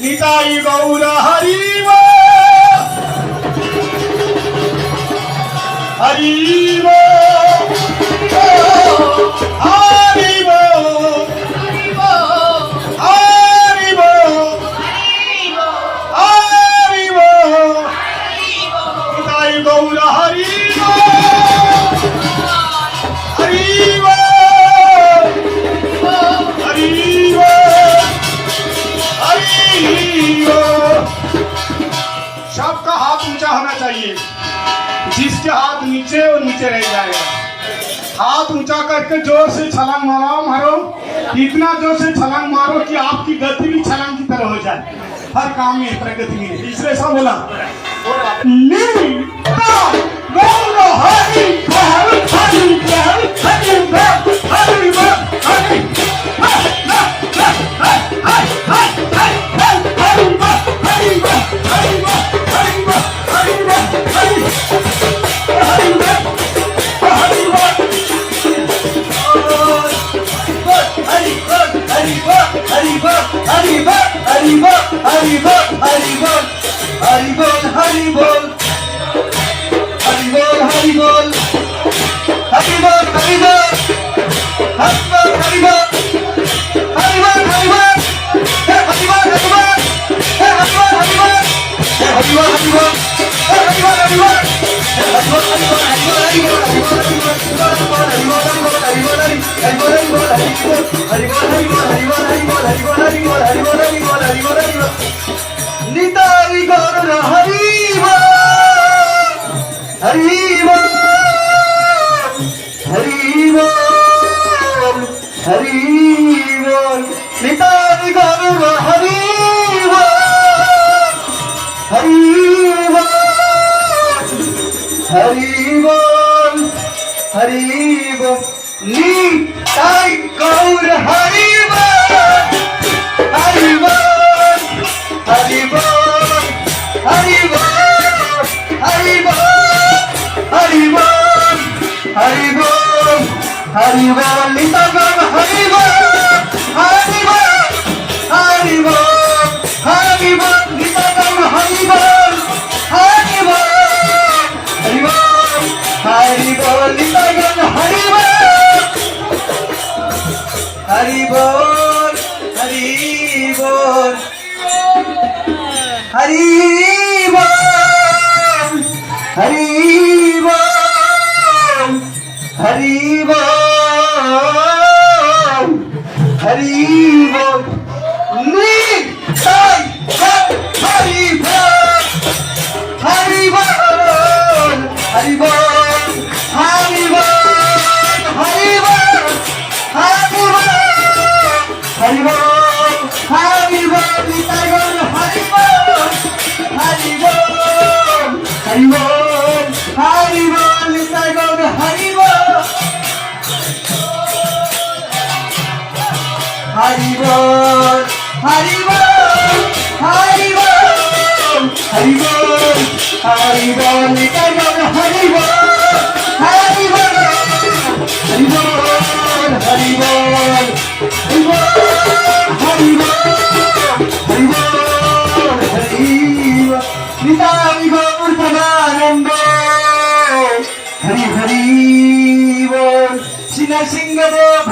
निताई गौर हरिव हरिव हरिव हरिव हरिव निताई गौर हरिव हरिव हरिव सबका हाथ ऊंचा होना चाहिए। जिसके हाथ नीचे वो नीचे रह जाएगा। हाथ ऊंचा करके जोर से छलांग मारो, इतना जोर से छलांग मारो कि आपकी गति भी छलांग की तरह हो जाए। हर काम में प्रगति में इसलिए सब बोला निताई गौर हरिव हरिव हरिव हरिव निताई गौर हरिव हरिव हरिव हरिव निताई गौर हरिव हरिव हरिव हरिव हरिव हरिव हरिव हरिव नितागम हरिव हरिव हरिव हरिव नितागम हरिव हरिव हरिव हरिव नितागम हरिव हरिव हरिव हरिव हरिव हरिव हरिव निताई हरिव हरिव हरिव हरिव हरिव हरिव हरिव हरिव निताई हरिव हरिव हरिव हरिव निताई हरिव हरिव हरिव हरिव हरिव हरिव निताई हरिव हरिव हरिव हरिव हरिव हरिव हरिव निताई गौर सदानंद हरि हरि बोल सिंह सिंह देव